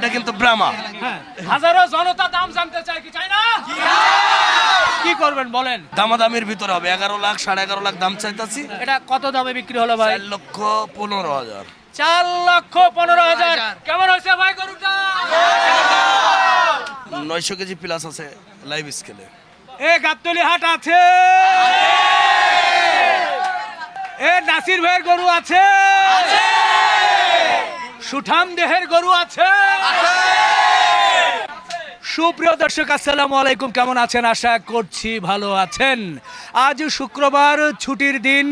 এটা কিন্তু ব্রাহ্মা। হাজারো জনতা দাম জানতে চায়, কি চাই না? কি করবেন বলেন? দামাদামির ভিতরে হবে, 11 লাখ 11.5 লাখ দাম চাইতাছি। এটা কত দামে বিক্রি হলো ভাই? 4,15,000। 4,15,000। কেমন হয়েছে ভাই গরুটা? 900 কেজি প্লাস আছে লাইভ স্কেলে। এ গাবতলী হাট আছে, এ নাসির ভাইয়ের গরু আছে, সুঠাম দেহের গরু আছে। সুপ্রিয় দর্শক, আসসালামু আলাইকুম। কেমন আছেন? আশা করছি ভালো আছেন। আজ শুক্রবার, ছুটির দিন,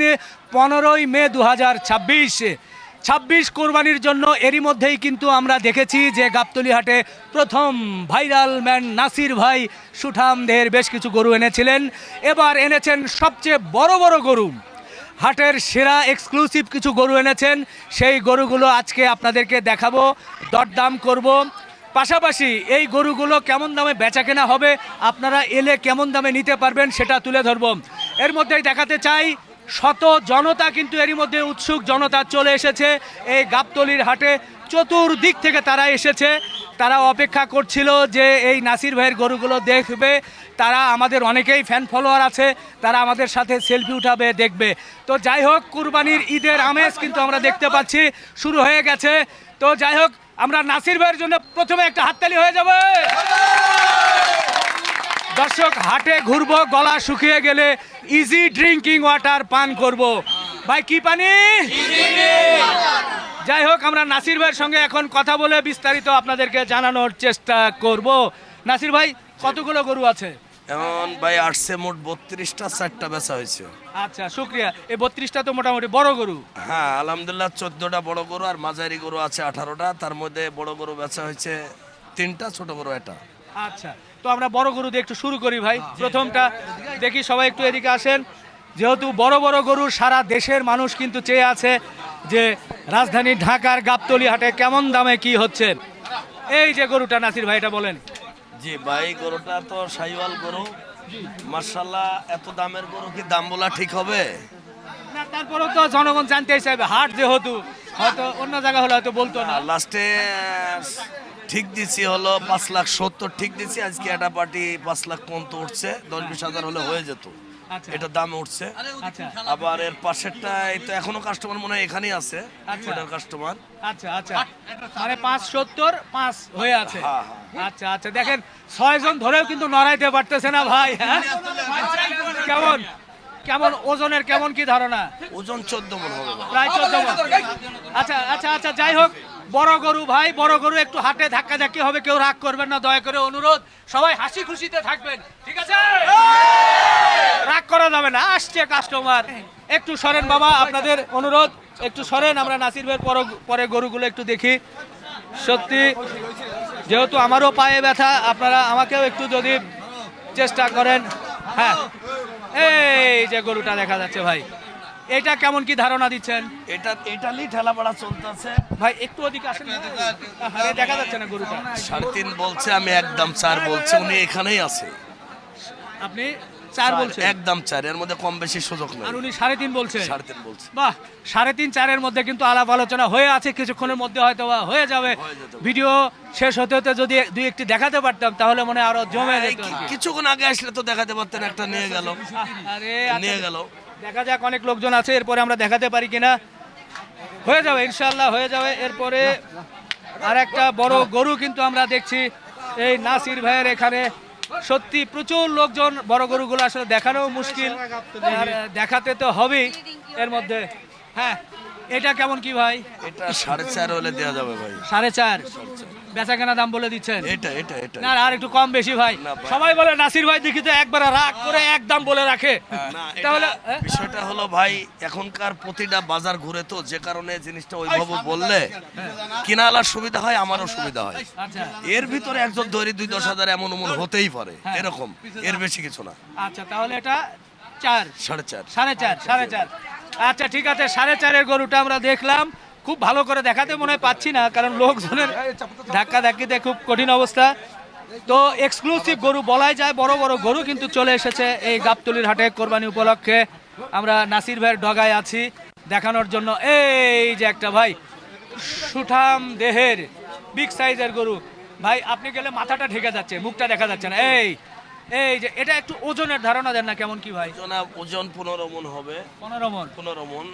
15ই মে 2026 কোরবানির জন্য। এরই মধ্যেই কিন্তু আমরা দেখেছি যে গাবতলী হাটে প্রথম ভাইরাল ম্যান নাসির ভাই সুঠাম দেহের বেশ কিছু গরু এনেছিলেন। এবার এনেছেন সবচেয়ে বড় বড় গরু, হাটের সেরা এক্সক্লুসিভ কিছু গরু এনেছেন। সেই গরুগুলো আজকে আপনাদেরকে দেখাবো, দরদাম করব। পাশাপাশি এই গরুগুলো কেমন দামে বেচা কেনা হবে, আপনারা এলে কেমন দামে নিতে পারবেন সেটা তুলে ধরব। এর মধ্যেই দেখাতে চাই, শত জনতা কিন্তু এরই মধ্যে উৎসুক জনতা চলে এসেছে এই গাবতলীর হাটে। চতুর্দিক থেকে তারা এসেছে, তারা অপেক্ষা করছিল যে এই নাসির ভাইয়ের গরুগুলো দেখবে। তারা আমাদের অনেকেই ফ্যান ফলোয়ার আছে, তারা আমাদের সাথে সেলফি উঠাবে, দেখবে। তো যাই হোক, কুরবানির ঈদের আমেজ কিন্তু আমরা দেখতে পাচ্ছি শুরু হয়ে গেছে। তো যাই হোক, আমরা নাসির ভাইয়ের জন্য প্রথমে একটা হাততালি হয়ে যাবে। দর্শক, হাটে ঘুরবো, গলা শুকিয়ে গেলে ইজি ড্রিঙ্কিং ওয়াটার পান করব। ভাই কি পানি? যাই হোক, আমরা নাসির ভাইয়ের সঙ্গে এখন কথা বলে বিস্তারিত আপনাদেরকে জানানোর চেষ্টা করব। নাসির ভাই, কতগুলো গরু আছে? এমন ভাই আসছে মোট 32টা, 4টা বেচা হয়েছে। আচ্ছা, শুক্রিয়া। এই 32টা তো মোটামুটি বড় গরু। হ্যাঁ, আলহামদুলিল্লাহ 14টা বড় গরু আর মাঝারি গরু আছে 18টা। তার মধ্যে বড় গরু বেচা হয়েছে 3টা, ছোট গরু 1টা। আচ্ছা, তো আমরা বড় গরু দিয়ে একটু শুরু করি ভাই। প্রথমটা দেখি, সবাই একটু এদিকে আসেন। যেহেতু বড় বড় গরু সারা দেশের মানুষ কিন্তু চেয়ে আছে যে রাজধানী ঢাকার গাবতলী হাটে কেমন দামে কি হচ্ছে। এই যে গরুটা নাসির ভাই, এটা বলেন। জি ভাই, গরুটা তো শাহিওয়াল গরু, মাশাআল্লাহ। এত দামের গরু কি দাম বলা ঠিক হবে? না, তারপরেও তো জনগণ জানতে চাইবে। হাট যেহেতু, হয়তো অন্য জায়গা হলে হয়তো বলতো না। লাস্টে ঠিক দিছি হলো 5,70,000 ঠিক দিছি। আজকে একটা পার্টি 5 লাখ পর্যন্ত উঠছে, 10-20 হাজার হলে হয়ে যেত। আচ্ছা, এটা দাম উঠছে। আচ্ছা, আবার এর পাশেরটা এই তো এখনো কাস্টমার মনে হয় এখানেই আছে, আচ্ছা। ওটার কাস্টমার। আচ্ছা, আচ্ছা, মানে 570 হয়ে আছে। হ্যাঁ, আচ্ছা, আচ্ছা, দেখেন 6 জন ধরেও কিন্তু নড়াইতে পারতেছে না ভাই। হ্যাঁ, কেমন কেমন ওজনের কেমন কি ধারণা? ওজন 14 মণ হবে ভাই। প্রায় 14 মণ। আচ্ছা, আচ্ছা, আচ্ছা, যাই হোক, বড় গরু ভাই, বড় গরু একটু হাটে ধাক্কা ধাক্কি হবে, কেউ রাগ করবেন না, দয়া করে অনুরোধ। সবাই হাসি খুশিতে থাকবেন, ঠিক আছে? রাগ করা যাবে না, আসছে কাস্টমার। একটু সরেন বাবা, আপনাদের অনুরোধ, একটু সরেন। আমরা নাসির ভাইয়ের পরে গরুগুলো একটু দেখি। সত্যি, যেহেতু আমারও পায়ে ব্যথা, আপনারা আমাকেও একটু যদি চেষ্টা করেন। হ্যাঁ, এই যে গরুটা দেখা যাচ্ছে ভাই, এটা কেমন কি ধারণা দিচ্ছেন? এটালি ঠেলা পড়া চলতেছে ভাই একটু ওদিকে আসেন। আরে, দেখা যাচ্ছে না গরুটা। 3.5 বলছে, আমি একদম 4 বলছি। উনি এখানেই আছে। আপনি 4 বলছেন? একদম 4, এর মধ্যে কম বেশি সুযোগ নেই। আর উনি 3.5 বলছেন? 3.5 বলছে। বাহ, 3.5 4-এর মধ্যে কিন্তু আলাপ আলোচনা হয়ে আছে, কিছুক্ষণের মধ্যে হয়তো হয়ে যাবে। ভিডিও শেষ হতে হতে যদি 2-1টি দেখাতে পারতাম তাহলে মনে আরো জমে যেত। কিছুক্ষণ আগে আসলে তো দেখাতে পারতেন, একটা নিয়ে গেল। আরে, নিয়ে গেল। দেখা যাক, অনেক লোকজন আছে, এরপরে আমরা দেখাতে পারি কিনা। হয়ে যাবে ইনশাআল্লাহ, হয়ে যাবে। এরপরে আর একটা বড় গরু কিন্তু আমরা দেখছি এই নাসির ভাইয়ের এখানে। সত্যি প্রচুর লোকজন, বড় গরুগুলো আসলে দেখানো মুশকিল, আর দেখাতে তো হবেই এর মধ্যে। হ্যাঁ, এটা কেমন কি ভাই? এটা 4.5 হলে দেওয়া যাবে ভাই। 4.5 বেচা কেনা দাম বলে দিচ্ছেন? এটা এটা এটা না, আর একটু কম বেশি ভাই। সবাই বলে নাসির ভাই দেখি তো একবার রাগ করে একদম বলে রাখে। তাহলে বিষয়টা হলো ভাই, এখনকার প্রতিটা বাজার ঘুরে তো, যে কারণে জিনিসটা ওইভাবে বললে কিনা আলার সুবিধা হয়, আমারও সুবিধা হয়। আচ্ছা, এর ভিতরে একজন ধরে 2-10 হাজার এমন হতেই পারে, এরকম, এর বেশি কিছু না। আচ্ছা, তাহলে এটা 4, 4.5 4.5। আচ্ছা, ঠিক আছে, 4.5-এর গরুটা আমরা দেখলাম। খুব ভালো করে দেখাতে মনে হয় পাচ্ছি না, কারণ লোকজনের ধাক্কা ধাক্কিতে খুব কঠিন অবস্থা। তো এক্সক্লুসিভ গরু বলাই যায়, বড় বড় গরু কিন্তু চলে এসেছে এই গাবতলীর হাটে কোরবানি উপলক্ষে। আমরা নাসির ভাইয়ের ডগায় আছি দেখানোর জন্য। এই যে একটা ভাই সুঠাম দেহের বিগ সাইজের গরু। ভাই আপনি গেলে মাথাটা ঢেকে যাচ্ছে, মুখটা দেখা যাচ্ছে না। এই যে এটা একটু ওজনের ধারণা দেন না, কেমন কি ভাই? ওজন 15 মন হবে। 15 মন। 15 মন,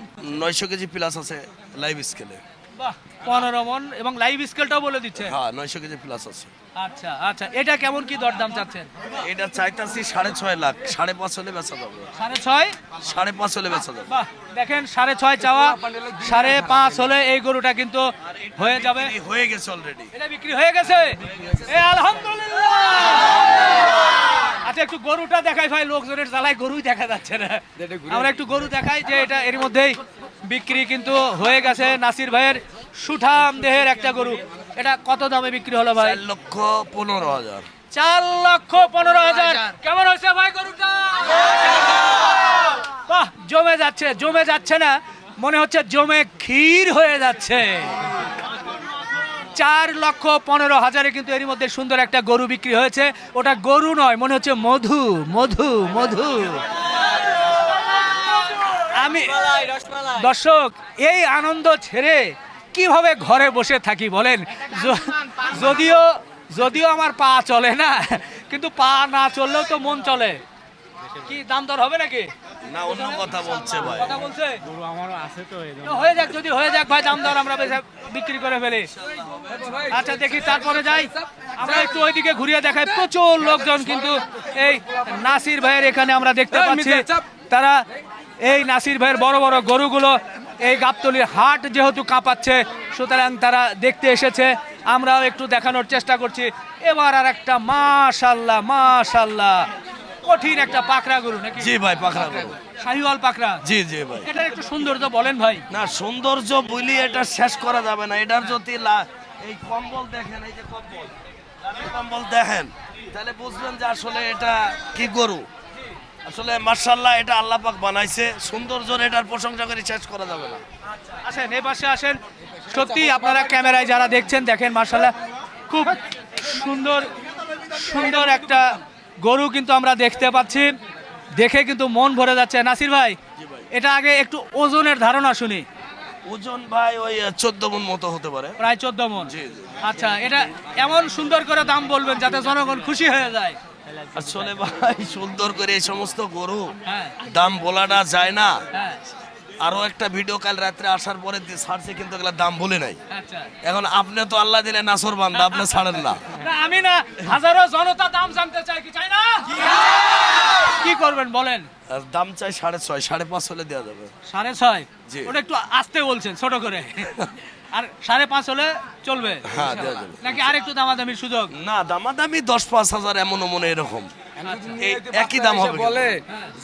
900 কেজি প্লাস আছে লাইভ স্কেলে। বাহ, 15 মন এবং লাইভ স্কেলটাও বলে দিচ্ছে। হ্যাঁ, 900 কেজি প্লাস আছে। আচ্ছা আচ্ছা, এটা কেমন কি দরদাম চাচ্ছেন? এটা চাইতাছি 6.5 লাখ, 5.5 হলে বেচা যাবে। 6.5? 5.5 হলে বেচা যাবে। বাহ, দেখেন 6.5 চাওয়া, 5.5 হলে এই গরুটা কিন্তু হয়ে যাবে। হয়ে গেছে অলরেডি। এটা বিক্রি হয়ে গেছে, এ আলহামদুলিল্লাহ। আচ্ছা একটু গরুটা দেখাই ভাই, লোকজনের জ্বালায় গরুই দেখা যাচ্ছে না। আমরা একটু গরু দেখাই যে এটা এর মধ্যেই বিক্রি কিন্তু হয়ে গেছে। নাসির ভাইয়ের সুঠাম দেহের একটা গরু। এটা কত দামে বিক্রি হলো ভাই? 4,15,000। 4,15,000। কেমন হয়েছে ভাই গরুটা? বাহ, জমে যাচ্ছে না, মনে হচ্ছে জমে ক্ষীর হয়ে যাচ্ছে। 4,15,000 কিন্তু এর মধ্যে সুন্দর একটা গরু বিক্রি হয়েছে। ওটা গরু নয়, মনে হচ্ছে মধু মধু মধু। আমি দর্শক এই আনন্দ ছেড়ে কিভাবে ঘরে বসে থাকি বলেন? যদিও আমার পা চলে না, কিন্তু পা না চললেও তো মন চলে। কি দাম দর হবে নাকি? না, অন্য কথা বলছে ভাই। কথা বলছে গরু আমারও আছে তো, হয়ে যাক, যদি হয়ে যাক ভাই, দাম দর আমরা বিক্রি করে ফেলি। আচ্ছা দেখি, তারপরে যাই আমরা একটু ওইদিকে ঘুরিয়ে দেখাই। প্রচুর লোকজন কিন্তু এই নাসির ভাইয়ের এখানে আমরা দেখতে পাচ্ছি। তারা এই নাসির ভাইয়ের বড় বড় গরুগুলো এই গাবতলীর হাট যেহেতু কাঁপাচ্ছে, সুতরাং তারা দেখতে এসেছে। আমরাও একটু দেখানোর চেষ্টা করছি। এবার আর একটা মাশাআল্লাহ মাশাআল্লাহ কঠিন একটা পাকড়া গরু নাকি? জি ভাই, পাকড়া গরু, শাহিওয়াল পাকড়া। জি জি ভাই। এটার একটু সৌন্দর্য বলেন ভাই। না, সৌন্দর্য বলি এটা শেষ করা যাবে না। এটার যদি এই কম্বল দেখেন, এই যে কম্বল, কম্বল দেখেন, তাহলে বুঝবেন যে আসলে এটা কি গরু। আসলে মাশাআল্লাহ, এটা আল্লাহ পাক বানাইছে। সৌন্দর্য এটার প্রশংসা করে শেষ করা যাবে না। আসেন এই পাশে আসেন। সত্যি আপনারা ক্যামেরায় যারা দেখছেন, দেখেন মাশাআল্লাহ খুব সুন্দর সুন্দর একটা গরু কিন্তু আমরা দেখতে পাচ্ছি। দেখে কিন্তু মন ভরে যাচ্ছে। নাসির ভাই, এটা আগে একটু ওজনের ধারণা শুনি। ওজন ভাই ওই 14 মণ মতো হতে পারে। প্রায় 14 মণ। জি জি। আচ্ছা, এটা এমন সুন্দর করে দাম বলবেন যাতে জনগণ খুশি হয়ে যায়। আসলে ভাই, সুন্দর করে এই সমস্ত গরু হ্যাঁ দাম বলাটা যায় না। হ্যাঁ। আরো একটা ভিডিও কাল রাত্রে আসার পরে ছাড়ছে, কিন্তু এগুলা দাম বলে নাই। আচ্ছা, এখন আপনি তো আল্লাহ দিলে নাসর বান্দা, আপনি ছাড়েন না। না আমি না, হাজারো জনতা দাম জানতে চাই, কি চাই না? কি করবেন বলেন? আর দাম চাই 6.5, 5.5 হলে দেওয়া যাবে। 6.5? জি। ওটা একটু আস্তে বলছেন, ছোট করে। আর 5.5 হলে চলবে হ্যাঁ, দেওয়া যাবে। নাকি আর একটু দামাদামির সুযোগ? না, দামাদামি 10-5 এমন মনে এরকম একই দাম হবে। বলে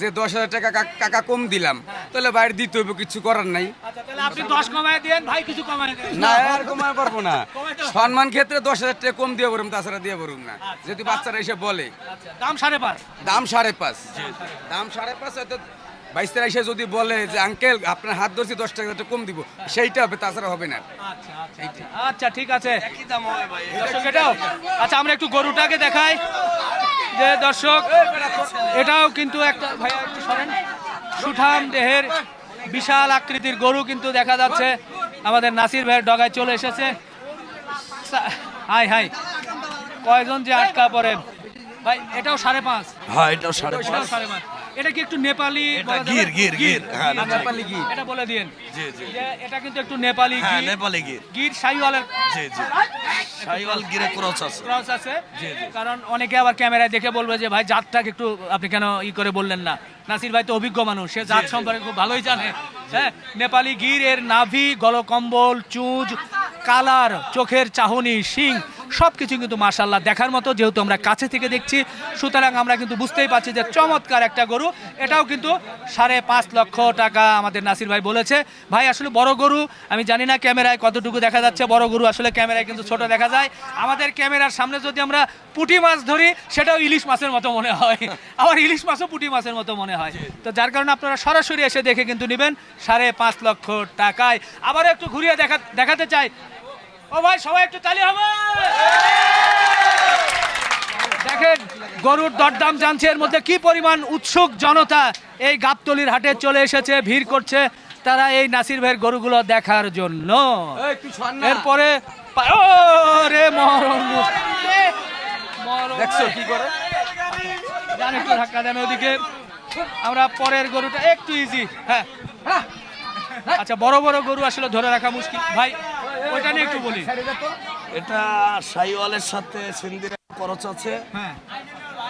যে 10,000 টাকা কাকা কম দিলাম, তাহলে বাইরে দিতে হবে, কিছু করার নাই। আচ্ছা, তাহলে আপনি 10 কমায় দেন ভাই, কিছু কমায় দেন। না, আর কমায় পারবো না। কমাইতে হবে। সম্মান ক্ষেত্রে 10,000 টাকা কম দিয়ে পারুম, তাছাড়া দিয়ে পারুম না। যদি বাচ্চারা এসে বলে আচ্ছা, দাম 5.5। দাম 5.5, দাম 5.5, হয়তো বাইশটা এসে যদি বলে যে আঙ্কেল আপনার হাত ধরছি 10 টাকা কম দিব, সেইটা হবে, তাছাড়া হবে না। আচ্ছা আচ্ছা আচ্ছা, ঠিক আছে একই দাম হবে ভাই। দর্শক। এটাও আচ্ছা, আমরা একটু গরুটাকে দেখাই যে দর্শক, এটাও কিন্তু একটা ভাইয়া একটু সরেন, সুঠাম দেহের বিশাল আকৃতির গরু কিন্তু দেখা যাচ্ছে। আমাদের নাসির ভাইয়ের ডগায় চলে এসেছে। হাই হাই, কয়জন যে আটকা পড়ে ভাই। এটাও 5.5। হ্যাঁ, এটাও 5.5। এটাও 5.5। এটা কি একটু নেপালি? এটা গির, গির, গির। হ্যাঁ, আচ্ছা, নেপালি গির। এটা বলে দিন জি জি। যে এটা কিন্তু একটু নেপালি হ্যাঁ, গির। নেপালি গির। গির শাহিওয়ালের জি জি। শাহিওয়াল গিরে ক্রস আছে। ক্রস আছে। কারণ অনেকে আবার ক্যামেরায় দেখে বলবে যে ভাই জাতটাকে একটু আপনি কেন করে বললেন না। নাসির ভাই তো অভিজ্ঞ মানুষ, সে জাত সম্পর্কে খুব ভালোই জানে। হ্যাঁ, নেপালি গির এর নাভি, গলকম্বল, চুঁজ, কালার, চোখের চাহনি, শিং সবকিছু কিন্তু মাশাআল্লাহ দেখার মতো। যেহেতু আমরা কাছে থেকে দেখছি, সুতরাং আমরা কিন্তু বুঝতেই পারছি যে চমৎকার একটা গরু। এটাও কিন্তু 5.5 লক্ষ টাকা আমাদের নাসির ভাই বলেছে। ভাই আসলে বড় গরু, আমি জানি না ক্যামেরায় কতটুকু দেখা যাচ্ছে। বড় গরু আসলে ক্যামেরায় কিন্তু ছোট দেখা যায়। আমাদের ক্যামেরার সামনে যদি আমরা পুঁটি মাছ ধরি, সেটাও ইলিশ মাছের মতো মনে হয়, আবার ইলিশ মাছও পুঁটি মাছের মতো মনে হয়। তো যার কারণে আপনারা সরাসরি এসে দেখে কিন্তু নেবেন 5.5 লক্ষ টাকায়। আবার একটু ঘুরিয়ে দেখাতে চাই। ও ভাই, সবাই একটু তালি হবে। দেখেন গরুর দরদাম জানছে, এর মধ্যে কি পরিমাণ উৎসুক জনতা এই গাবতলীর হাটে চলে এসেছে, ভিড় করছে। তারা এই নাসির ভাইয়ের গরুগুলো দেখার জন্য। এই, তুই শোন না। এরপরে ও রে মরণ দেখছো কি করে? জান একটু ধাক্কা দেন ওদিকে। আমরা পরের গরুটা একটু ইজি। হ্যাঁ, আচ্ছা, বড় বড় গরু আসলে ধরে রাখা মুশকিল ভাই, ওইটা নিয়ে একটু বলি। এটা শাইওয়ালের সাথে সিন্ধির খরচ আছে, হ্যাঁ,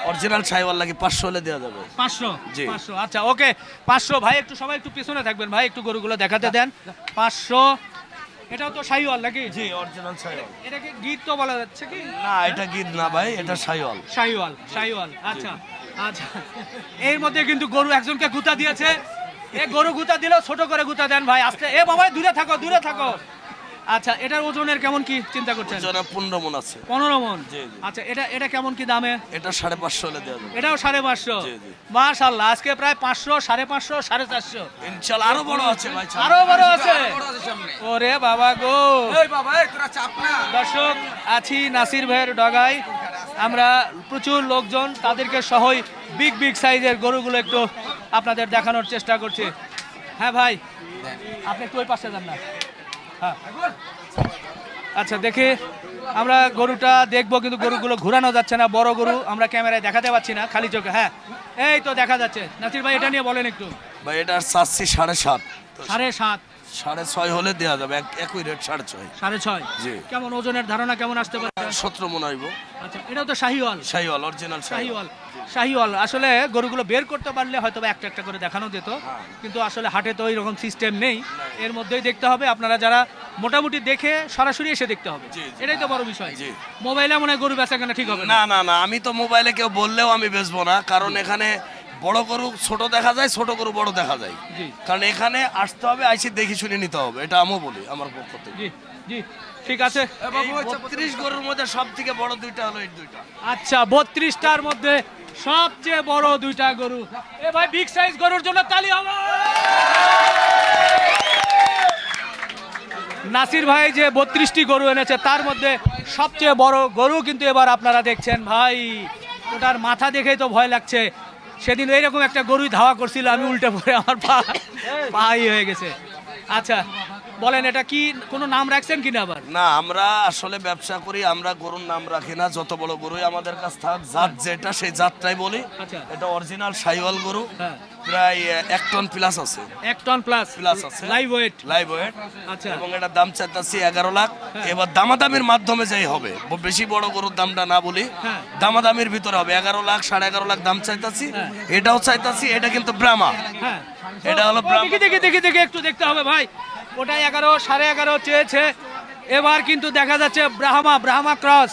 অরিজিনাল শাইওয়াল লাগে 500 হলে দেওয়া যাবে। 500 জি। 500, আচ্ছা ওকে 500। ভাই একটু সবাই একটু পিছনে থাকবেন ভাই, একটু গরুগুলো দেখাতে দেন। 500। এটাও তো শাহিওয়াল নাকি? জি, অরিজিনাল শাইওয়াল। এটাকে গীত তো বলা যাচ্ছে কি? না, এটা গির না ভাই, এটা শাইওয়াল। শাহিওয়াল, শাহিওয়াল, আচ্ছা আচ্ছা। এর মধ্যে কিন্তু গরু একজনকে গুতা দিয়েছে। এ গরু গুতা দিলেও ছোট করে গুতা দেন ভাই, আস্তে। এ বাবা দূরে থাকো, দূরে থাকো। আচ্ছা, এটার ওজনের কেমন কি চিন্তা করছেন? ওজনে 15 মণ আছে। 15 মণ। জি, জি। আচ্ছা, এটা কেমন কি দামে? এটা 550 হলে দেওয়া যাবে। এটাও 550। জি, জি। মাশাআল্লাহ, আজকে প্রায় 500, 550, 450। ইনশাআল্লাহ আরো বড় আছে ভাই। আরো বড় আছে। বড় আছে সামনে। ওরে বাবা গো। এই বাবা, এই তোরা চাপ না। দর্শক, আছি নাসির ভাইয়ের ডগায়। আমরা প্রচুর লোকজন, তাদেরকে সহই বিগ বিগ সাইজের গরুগুলো একটু আপনাদের দেখানোর চেষ্টা করছি। হ্যাঁ ভাই, আপনি একটু ওই পাশে যান না। হ্যাঁ, আচ্ছা, দেখি আমরা গরুটা দেখবো, কিন্তু গরুগুলো ঘোরানো যাচ্ছে না। বড় গরু আমরা ক্যামেরায় দেখাতে পাচ্ছি না, খালি চোখে। হ্যাঁ, এই তো দেখা যাচ্ছে। নাসির ভাই, এটা নিয়ে বলেন একটু। ভাই এটার চাচ্ছি 7.5, 7.5, 6.5 হলে দেওয়া যাবে। একই রেট 6.5। 6.5। জি। কেমন ওজনের ধারণা কেমন আসতে পারে? 17 মণ আইব। আচ্ছা, এটাও তো শাহিওয়াল। শাইওয়াল, অরিজিনাল শাইওয়াল। শাহিওয়াল, শাহিওয়াল। আসলে গরুগুলো বের করতে পারলে হয়তো বা একটা একটা করে দেখানো যেত, কিন্তু আসলে হাটে তো ওই রকম সিস্টেম নেই। এর মধ্যেই দেখতে হবে। আপনারা যারা মোটামুটি দেখে সরাসরি এসে দেখতে হবে, জি, জি। এটাই তো বড় বিষয়। জি। মোবাইলে মনে হয় গরু বেচা কেনা ঠিক হবে না। না না না, আমি তো মোবাইলে কেউ বললেও আমি বেচবো না, কারণ এখানে বড় গরু ছোট দেখা যায়, ছোট গরু বড় দেখা যায়। জি। কারণ এখানে আসতে হবে, আইসি দেখে শুনে নিতে হবে, এটা আমিও বলি আমার পক্ষ থেকে। জি জি, ঠিক আছে। এই 32 গরুর মধ্যে সব থেকে বড় দুইটা হলো এই দুইটা। আচ্ছা, 32টার মধ্যে সবচেয়ে বড় দুইটা গরু। এ ভাই, বিগ সাইজ গরুর জন্য তালি হবে। নাসির ভাই যে 32টি গরু এনেছে, তার মধ্যে সবচেয়ে বড় গরু কিন্তু এবার আপনারা দেখছেন। ভাই, ওটার মাথা দেখেই তো ভয় লাগছে। সেদিন এইরকম একটা গরুই ধাওয়া করছিল, আমি উল্টে পড়ে আমার পাই হয়ে গেছে। আচ্ছা, বলেন, এটা কি কোনো নাম রাখছেন কিনা আবার? না, আমরা আসলে ব্যবসা করি, আমরা গরুর নাম রাখি না। যত বড় গরুই আমাদের কাছ থাক, জাত যেটা সেই জাতটাই বলি। আচ্ছা। এটা অরিজিনাল শাইওয়াল গরু। হ্যাঁ। প্রায় 1 টন প্লাস আছে। 1 টন প্লাস প্লাস আছে। Live weight. Live weight. আচ্ছা। এবং এটার দাম চাইতাছি 11 লাখ। এবার দামাদামির মাধ্যমে যাই হবে, বেশি বড় গরুর দামটা না বলি, হ্যাঁ। দামাদামির ভিতরে হবে। 11 লাখ, 11.5 লাখ দাম চাইতাছি। হ্যাঁ। এটাও চাইতাছি। এটা কিন্তু ব্রাহ্মা। হ্যাঁ, এটা হলো ও, দেখি দেখি দেখি দেখি, একটু দেখতে হবে ভাই। ওটা 11, 11.5 চেয়েছে। এবার কিন্তু দেখা যাচ্ছে ব্রাহ্মা ক্রস,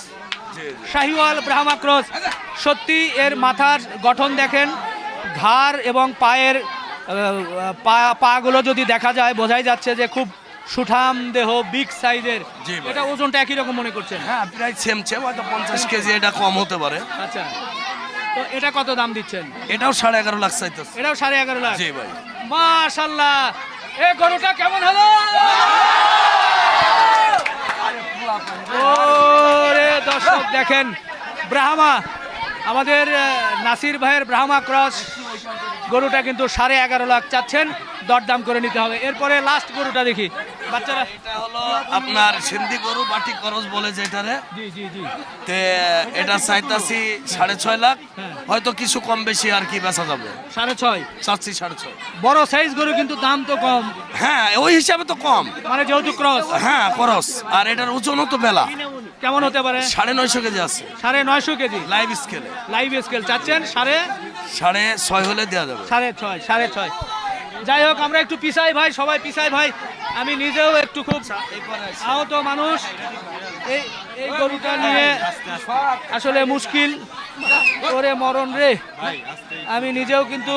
শাহিওয়াল ব্রাহ্মা ক্রস। সত্যি এর মাথার গঠন দেখেন, ঘাড় এবং পায়ের পাগুলো যদি দেখা যায়, বোঝাই যাচ্ছে যে খুব সুঠাম দেহ, বিগ সাইজের। জি ভাই। এটা ওজনটা একই রকম মনে করছেন? হ্যাঁ, প্রায় সেম হয়তো 50 কেজি, এটা কম হতে পারে। আচ্ছা, তো এটা কত দাম দিচ্ছেন? এটাও 11.5 লাখ চাইতেছে। এটাও 11.5 লাখ। জি ভাই। মাশাআল্লাহ, এই গরুটা কেমন হলো? ওরে দর্শক, দেখেন ব্রাহ্মা, আমাদের নাসির ভাইয়ের ব্রাহ্মা ক্রস গরুটা কিন্তু 11.5 লাখ চাচ্ছেন। দরদাম করে নিতে হবে। এরপরে লাস্ট গরুটা দেখি, বাচ্চারা। এটা হলো আপনার সিন্ধি গরু, বাটি করস বলে যেটারে। জি জি জি। তে এটা চাইতাছি 6.5 লাখ। হয়তো কিছু কম বেশি আর কি বেচা যাবে। 6.5 চাচ্ছি 6.5। বড় সাইজ গরু কিন্তু দাম তো কম, হ্যাঁ, ওই হিসাবে তো কম। মানে যেহেতু ক্রস। হ্যাঁ, করস। আর এটার ওজনও তো বেলা কেমন হতে পারে? 950 কেজি আছে 950 কেজি লাইভ স্কেলে। লাইভ স্কেল চাচ্ছেন 6.5 হলে দেওয়া যাবে। 6.5। যাই হোক, আমরা একটু পিছাই ভাই, সবাই পিছাই ভাই। আমি নিজেও একটু খুব আহত মানুষ। এই এই গরুটা নিয়ে আসলে মুশকিল করে মরণ রে। আমি নিজেও কিন্তু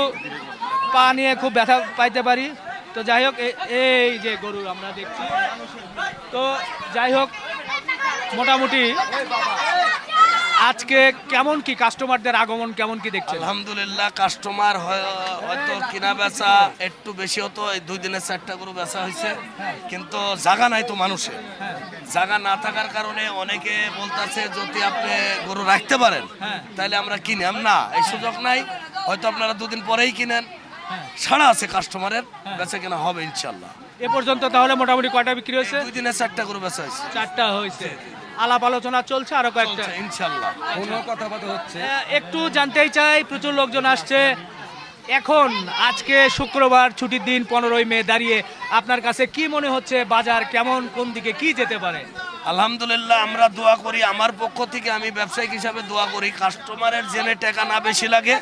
পা নিয়ে খুব ব্যথা পাইতে পারি। তো যাই হোক, এই যে গরু আমরা দেখছি, তো যাই হোক, মোটামুটি আজকে কেমন কি কাস্টমারদের আগমন কেমন কি দেখছেন? আলহামদুলিল্লাহ, কাস্টমার হয়তো কিনা বেচা একটু বেশি হতো। এই 2 দিনে 4টা গরু বেচা হয়েছে, কিন্তু জায়গা নাই তো মানুষের। জায়গা না থাকার কারণে অনেকে বলতেছে যদি আপনি গরু রাখতে পারেন তাহলে আমরা কিনাম না, এই সুযোগ নাই। হয়তো আপনারা 2 দিন পরেই কিনেন, সাড়া আছে কাস্টমারের, বেচা কেনা হবে ইনশাল্লাহ। এ পর্যন্ত তাহলে মোটামুটি কয়টা বিক্রি হয়েছে? 2 দিনে 4টা করে বেচা হয়েছে। 4টা হয়েছে। আলাপ আলোচনা চলছে আরো কয়েকটা। চলছে ইনশাল্লাহ। কোনো কথাবার্তা হচ্ছে একটু জানতেই চাই, প্রচুর লোকজন আসছে এখন। আজকে শুক্রবার, ছুটির দিন, 15ই মে দাঁড়িয়ে আপনার কাছে কি মনে হচ্ছে বাজার কেমন, কোন দিকে কি যেতে পারে? আলহামদুলিল্লাহ, আমরা দোয়া করি, আমার পক্ষ থেকে আমি ব্যবসায়িক হিসাবে দোয়া করি কাস্টমারের জেনে টাকা না বেশি লাগে,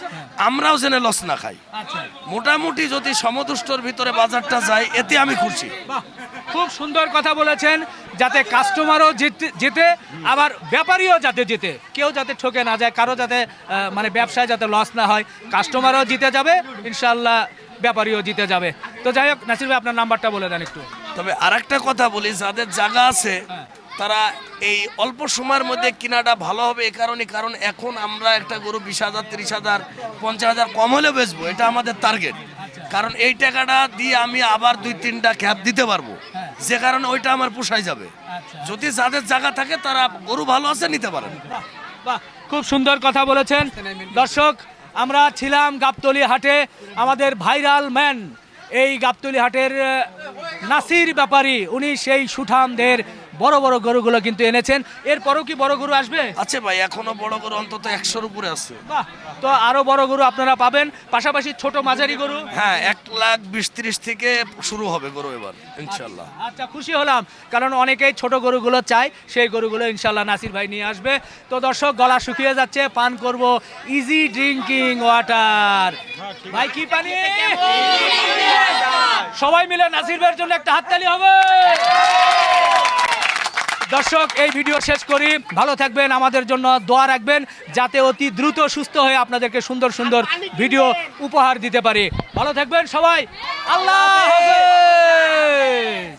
আমরাও জেনে লস না খাই। আচ্ছা, মোটামুটি যদি সমতুষ্টর ভিতরে বাজারটা যায় এতে আমি খুশি। বাহ, খুব সুন্দর কথা বলেছেন, যাতে কাস্টমারও যেতে আবার ব্যাপারীও যাতে যেতে, কেউ যাতে ঠকে না যায়, কারো যাতে মানে ব্যবসায় যাতে লস না হয়, কাস্টমারও জিতে যাবে ইনশাল্লাহ, ব্যাপারীও জিতে যাবে। তো যাই হোক, নাসির ভাই আপনার নাম্বারটা বলে দেন একটু। তবে আরেকটা কথা বলি, যাদের জায়গা আছে তারা এই অল্প সময়ের মধ্যে কিনাটা ভালো হবে এই কারণে, কারণ এখন আমরা একটা গরু 20,000, 30,000, 50,000 কম হলে বেচবো, এটা আমাদের টার্গেট। কারণ এই টাকাটা দিয়ে আমি আবার 2-3টা ক্যাপ দিতে পারবো, যে কারণে ওইটা আমার পোষায় যাবে। যদি যাদের জায়গা থাকে তারা গরু ভালো আছে নিতে পারেন। বাহ, খুব সুন্দর কথা বলেছেন। দর্শক, আমরা ছিলাম গাবতলী হাটে, আমাদের ভাইরাল ম্যান এই গাবতলী হাটের নাসির ব্যাপারী, উনি সেই সুঠামদের বড় বড় গরুগুলো কিন্তু এনেছেন। এরপরও কি বড় গরু আসবে? আছে ভাই, এখনো বড় গরু অন্তত 100-র উপরে আছে। বাহ, তো আরো বড় গরু আপনারা পাবেন, পাশাপাশি ছোট মাঝারি গরু। হ্যাঁ, 1,20,30 থেকে শুরু হবে গরু এবার ইনশাল্লাহ। আচ্ছা, খুশি হলাম, কারণ অনেকেই ছোট গরুগুলো চায়, সেই গরুগুলো ইনশাল্লাহ নাসির ভাই নিয়ে আসবে। তো দর্শক, গলা শুকিয়ে যাচ্ছে, পান করব ইজি ড্রিঙ্কিং ওয়াটার। ভাই কি পানি? সবাই মিলে নাসির ভাইয়ের জন্য একটা হাততালি হবে। দর্শক, এই ভিডিও শেষ করি, ভালো থাকবেন, আমাদের জন্য দোয়া রাখবেন যাতে অতি দ্রুত সুস্থ হয়ে আপনাদেরকে সুন্দর সুন্দর ভিডিও উপহার দিতে পারি। ভালো থাকবেন সবাই, আল্লাহ হাফেজ।